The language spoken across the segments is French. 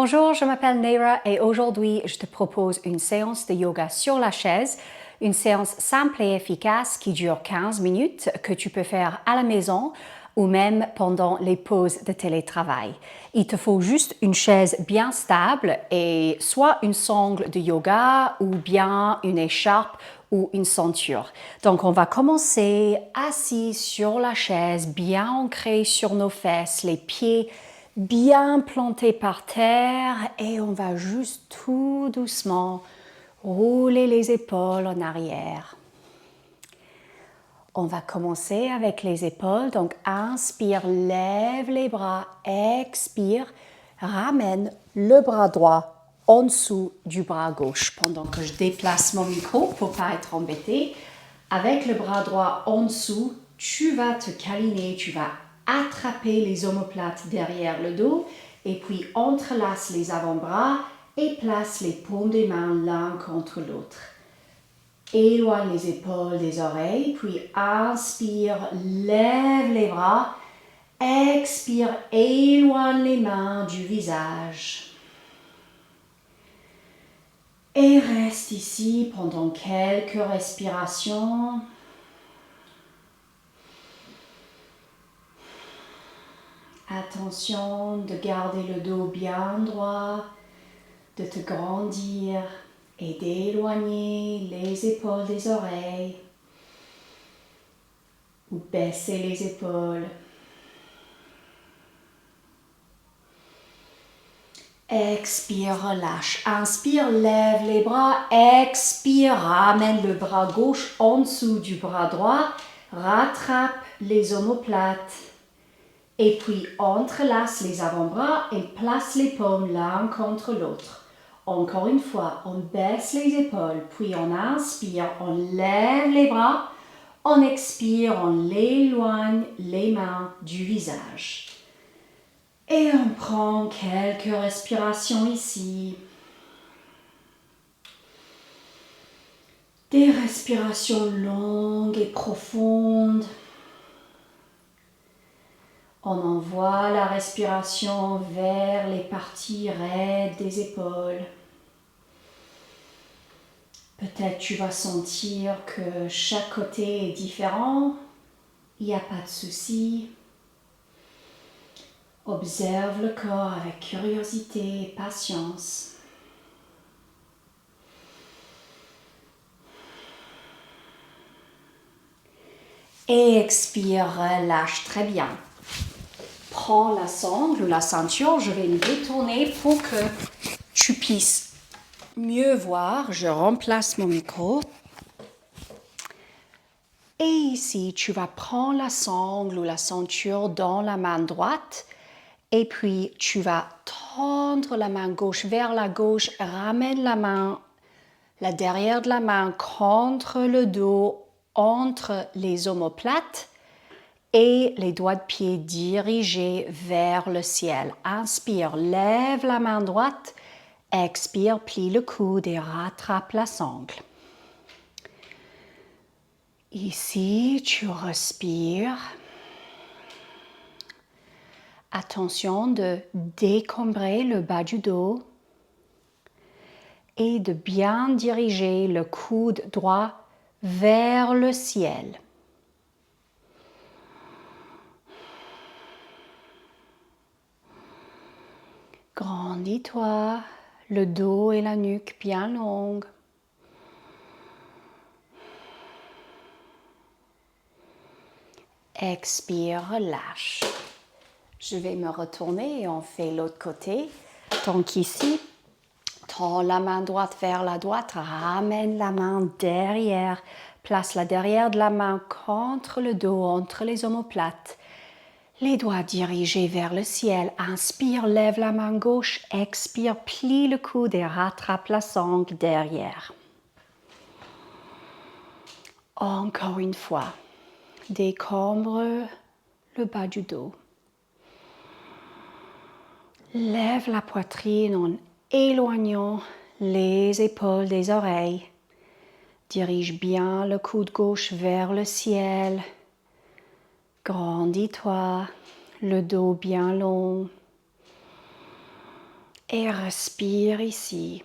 Bonjour, je m'appelle Neira et aujourd'hui je te propose une séance de yoga sur la chaise, une séance simple et efficace qui dure 15 minutes que tu peux faire à la maison ou même pendant les pauses de télétravail. Il te faut juste une chaise bien stable et soit une sangle de yoga ou bien une écharpe ou une ceinture. Donc on va commencer assis sur la chaise, bien ancré sur nos fesses, les pieds bien plantés par terre et on va juste tout doucement rouler les épaules en arrière. On va commencer avec les épaules, donc inspire, lève les bras, expire, ramène le bras droit en dessous du bras gauche pendant que je déplace mon micro pour ne pas être embêté. Avec le bras droit en dessous, tu vas te câliner, tu vas attraper les omoplates derrière le dos et puis entrelace les avant-bras et place les paumes des mains l'un contre l'autre. Éloigne les épaules des oreilles, puis inspire, lève les bras, expire, éloigne les mains du visage. Et reste ici pendant quelques respirations. Attention de garder le dos bien droit, de te grandir et d'éloigner les épaules des oreilles ou baisser les épaules. Expire, relâche. Inspire, lève les bras. Expire, ramène le bras gauche en dessous du bras droit. Rattrape les omoplates. Et puis entrelace les avant-bras et place les paumes l'un contre l'autre. Encore une fois, on baisse les épaules, puis on inspire, on lève les bras. On expire, on éloigne les mains du visage. Et on prend quelques respirations ici. Des respirations longues et profondes. On envoie la respiration vers les parties raides des épaules. Peut-être tu vas sentir que chaque côté est différent. Il n'y a pas de souci. Observe le corps avec curiosité et patience. Et expire, relâche très bien. Prends la sangle ou la ceinture, je vais me détourner pour que tu puisses mieux voir. Je remplace mon micro. Et ici, tu vas prendre la sangle ou la ceinture dans la main droite et puis tu vas tendre la main gauche vers la gauche, ramène la derrière de la main contre le dos, entre les omoplates et les doigts de pied dirigés vers le ciel. Inspire, lève la main droite, expire, plie le coude et rattrape la sangle. Ici, tu respires. Attention de décombrer le bas du dos et de bien diriger le coude droit vers le ciel. Grandis-toi, le dos et la nuque bien longs. Expire, relâche. Je vais me retourner et on fait l'autre côté. Donc ici, tends la main droite vers la droite, ramène la main derrière, place la derrière de la main contre le dos, entre les omoplates. Les doigts dirigés vers le ciel. Inspire, lève la main gauche, expire, plie le coude et rattrape la sangle derrière. Encore une fois, décombre le bas du dos. Lève la poitrine en éloignant les épaules des oreilles. Dirige bien le coude gauche vers le ciel. Grandis-toi, le dos bien long. Et respire ici.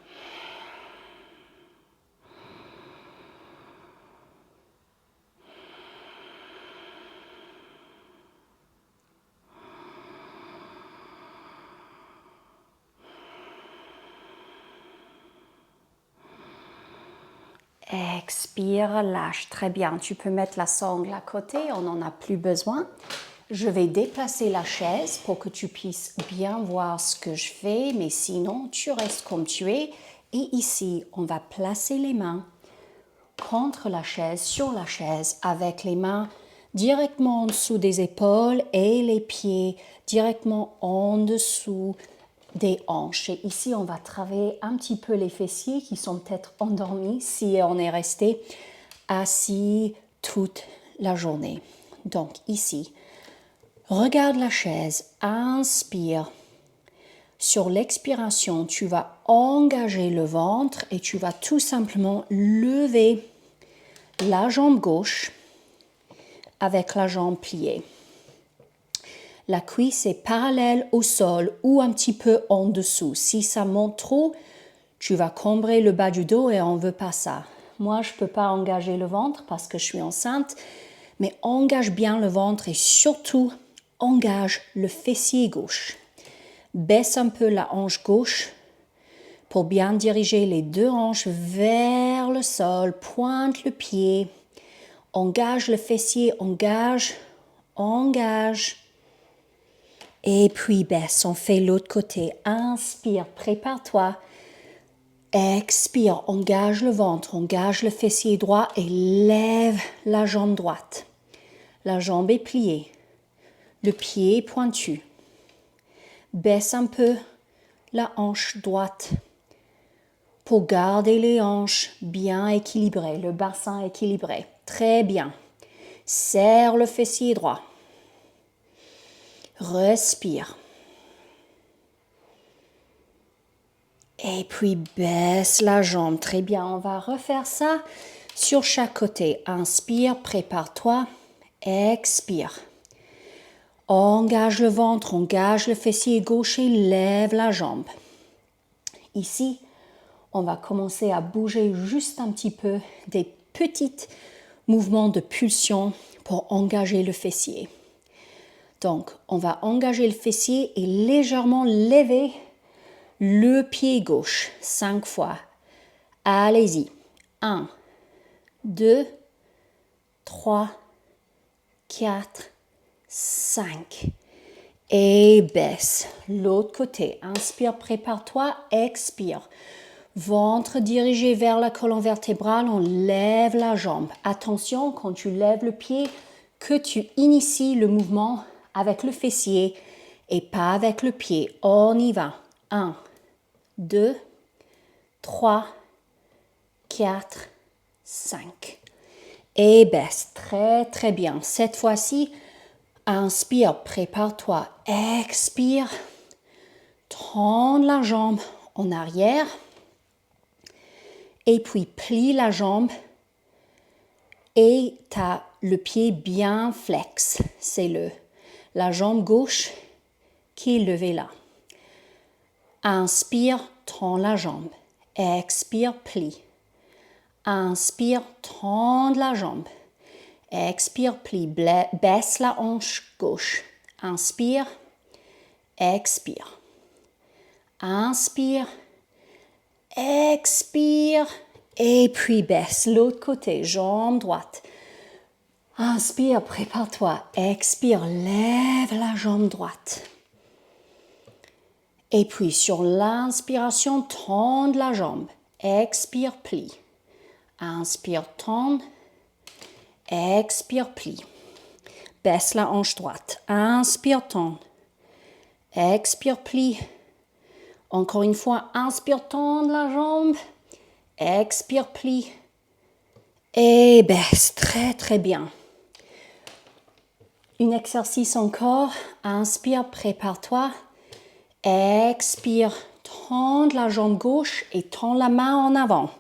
Expire, lâche. Très bien. Tu peux mettre la sangle à côté, on n'en a plus besoin. Je vais déplacer la chaise pour que tu puisses bien voir ce que je fais, mais sinon, tu restes comme tu es. Et ici, on va placer les mains contre la chaise, sur la chaise, avec les mains directement en dessous des épaules et les pieds directement en dessous des hanches. Et ici, on va travailler un petit peu les fessiers qui sont peut-être endormis si on est resté assis toute la journée. Donc ici, regarde la chaise, inspire. Sur l'expiration, tu vas engager le ventre et tu vas tout simplement lever la jambe gauche avec la jambe pliée. La cuisse est parallèle au sol ou un petit peu en dessous. Si ça monte trop, tu vas combrer le bas du dos et on ne veut pas ça. Moi, je ne peux pas engager le ventre parce que je suis enceinte, mais engage bien le ventre et surtout, engage le fessier gauche. Baisse un peu la hanche gauche pour bien diriger les deux hanches vers le sol. Pointe le pied. Engage le fessier, engage, engage. Et puis baisse, on fait l'autre côté. Inspire, prépare-toi. Expire, engage le ventre, engage le fessier droit et lève la jambe droite. La jambe est pliée. Le pied est pointu. Baisse un peu la hanche droite pour garder les hanches bien équilibrées, le bassin équilibré. Très bien. Serre le fessier droit. Respire. Et puis baisse la jambe. Très bien, on va refaire ça sur chaque côté. Inspire, prépare-toi. Expire. Engage le ventre, engage le fessier gauche et lève la jambe. Ici, on va commencer à bouger juste un petit peu, des petits mouvements de pulsion pour engager le fessier. Donc, on va engager le fessier et légèrement lever le pied gauche 5 fois. Allez-y. 1, 2, 3, 4, 5. Et baisse. L'autre côté. Inspire, prépare-toi. Expire. Ventre dirigé vers la colonne vertébrale. On lève la jambe. Attention, quand tu lèves le pied, que tu inities le mouvement avec le fessier et pas avec le pied. On y va. 1, 2, 3, 4, 5. Et baisse. Très, très bien. Cette fois-ci, inspire, prépare-toi. Expire. Tends la jambe en arrière. Et puis, plie la jambe. Et tu as le pied bien flex. C'est la jambe gauche qui est levée là. Inspire, tends la jambe. Expire, plie. Inspire, tends la jambe. Expire, plie. Baisse la hanche gauche. Inspire, expire. Inspire, expire. Et puis baisse. L'autre côté, jambe droite. Inspire, prépare-toi. Expire, lève la jambe droite. Et puis sur l'inspiration, tends la jambe. Expire, plie. Inspire, tends. Expire, plie. Baisse la hanche droite. Inspire, tends. Expire, plie. Encore une fois, inspire, tends la jambe. Expire, plie. Et baisse. Très, très bien. Un exercice encore. Inspire, prépare-toi. Expire, tends la jambe gauche et tends la main en avant.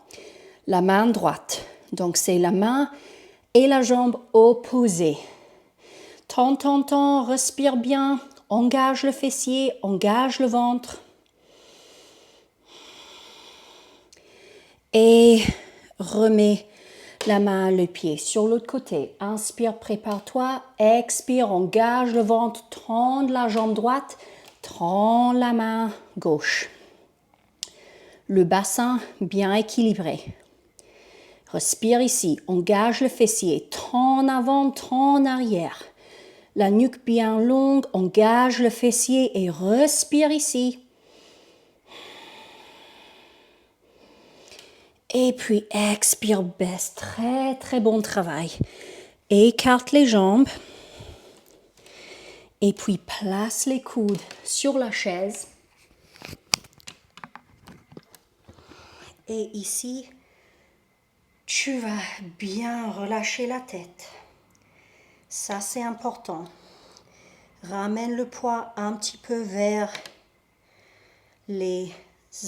La main droite. Donc, c'est la main et la jambe opposée. Tends, tends, tends, respire bien. Engage le fessier, engage le ventre. Et remets la main, le pied sur l'autre côté. Inspire, prépare-toi. Expire, engage le ventre, tends la jambe droite, tends la main gauche. Le bassin bien équilibré. Respire ici, engage le fessier, tends en avant, tends en arrière. La nuque bien longue, engage le fessier et respire ici. Et puis expire, baisse. Très, très bon travail. Écarte les jambes. Et puis place les coudes sur la chaise. Et ici, tu vas bien relâcher la tête. Ça, c'est important. Ramène le poids un petit peu vers les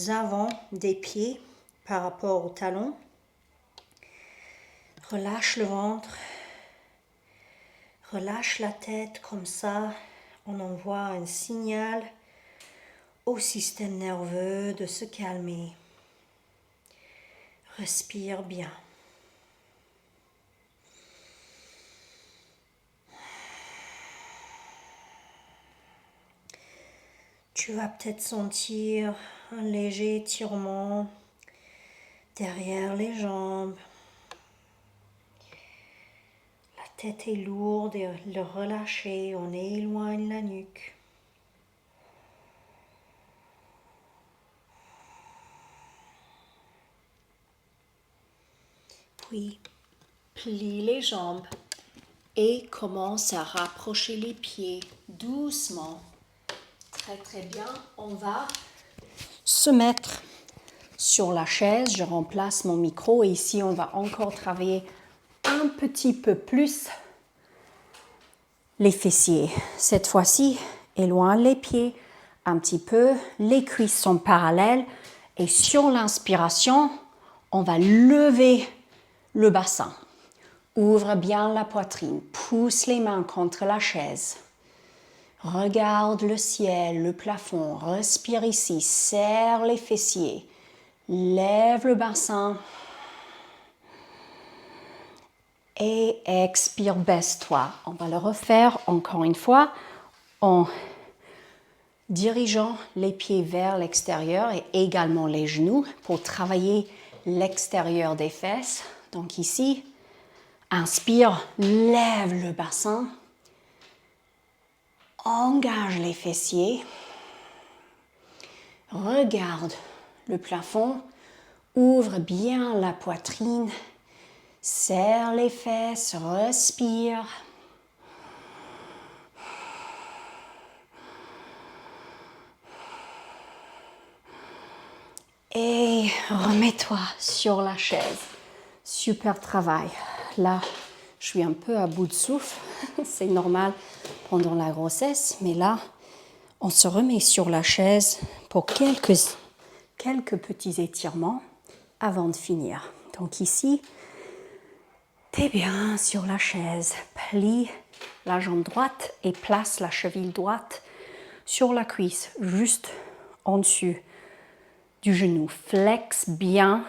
avants des pieds par rapport au talon. Relâche le ventre. Relâche la tête comme ça. On envoie un signal au système nerveux de se calmer. Respire bien. Tu vas peut-être sentir un léger étirement derrière les jambes. La tête est lourde et le relâcher, on éloigne la nuque. Puis, plie les jambes et commence à rapprocher les pieds doucement. Très très bien, on va se mettre sur la chaise. Je remplace mon micro et ici on va encore travailler un petit peu plus les fessiers. Cette fois-ci, éloigne les pieds un petit peu. Les cuisses sont parallèles et sur l'inspiration, on va lever le bassin. Ouvre bien la poitrine. Pousse les mains contre la chaise. Regarde le ciel, le plafond. Respire ici. Serre les fessiers. Lève le bassin. Et expire, baisse-toi. On va le refaire encore une fois en dirigeant les pieds vers l'extérieur et également les genoux pour travailler l'extérieur des fesses. Donc ici, inspire, lève le bassin, engage les fessiers, regarde le plafond, ouvre bien la poitrine, serre les fesses, respire. Et remets-toi sur la chaise. Super travail. Là, je suis un peu à bout de souffle. C'est normal pendant la grossesse. Mais là, on se remet sur la chaise pour quelques petits étirements avant de finir. Donc ici, t'es bien sur la chaise. Plie la jambe droite et place la cheville droite sur la cuisse, juste en dessus du genou. Flexe bien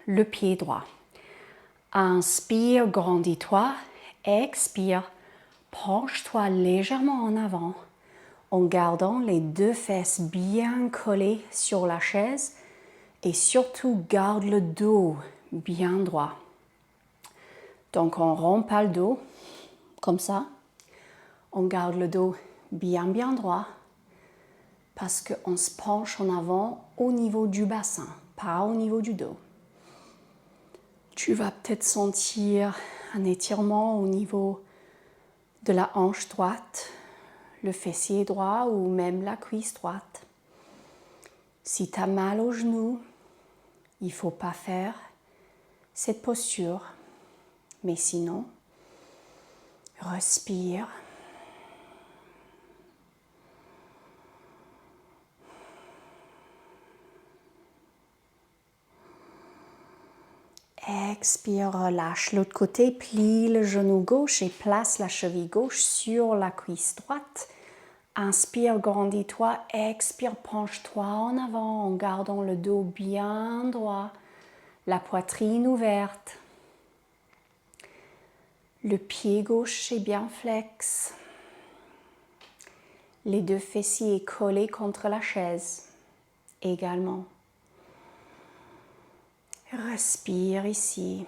le pied droit. Inspire, grandis-toi. Expire, penche-toi légèrement en avant en gardant les deux fesses bien collées sur la chaise et surtout garde le dos bien droit. Donc on rompt pas le dos comme ça. On garde le dos bien droit parce qu'on se penche en avant au niveau du bassin, pas au niveau du dos. Tu vas peut-être sentir un étirement au niveau de la hanche droite, le fessier droit ou même la cuisse droite. Si tu as mal au genou, il ne faut pas faire cette posture. Mais sinon, respire. Expire, relâche l'autre côté, plie le genou gauche et place la cheville gauche sur la cuisse droite. Inspire, grandis-toi, expire, penche-toi en avant en gardant le dos bien droit. la poitrine ouverte. Le pied gauche est bien flex. Les deux fessiers collés contre la chaise également. Respire ici.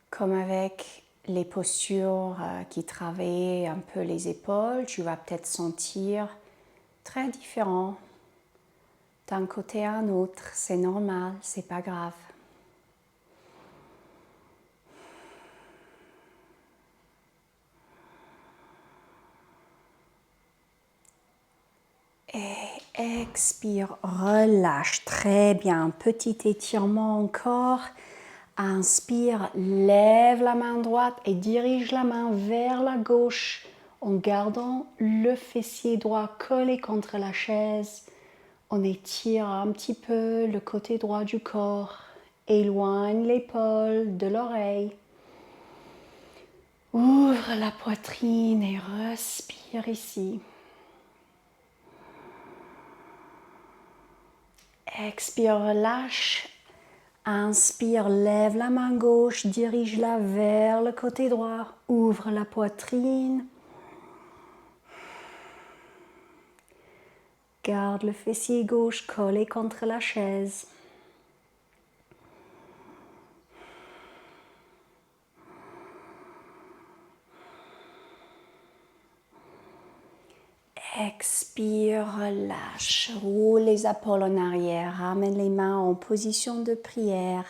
Comme avec les postures qui travaillent un peu les épaules, tu vas peut-être sentir très différent d'un côté à un autre. C'est normal, c'est pas grave. Et expire, relâche. Très bien. Petit étirement encore. Inspire, lève la main droite et dirige la main vers la gauche en gardant le fessier droit collé contre la chaise. On étire un petit peu le côté droit du corps. Éloigne l'épaule de l'oreille. Ouvre la poitrine et respire ici. Expire, relâche. Inspire, lève la main gauche, dirige-la vers le côté droit. Ouvre la poitrine. Garde le fessier gauche collé contre la chaise. Expire, relâche, roule les épaules en arrière, ramène les mains en position de prière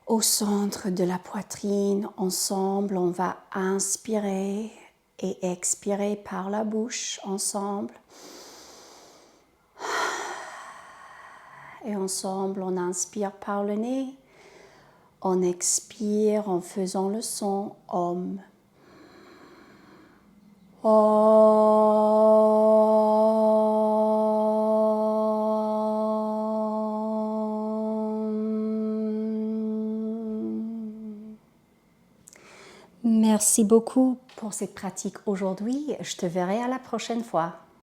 au centre de la poitrine. Ensemble, on va inspirer et expirer par la bouche ensemble. Et ensemble, on inspire par le nez, on expire en faisant le son Om. Merci beaucoup pour cette pratique aujourd'hui. Je te verrai à la prochaine fois.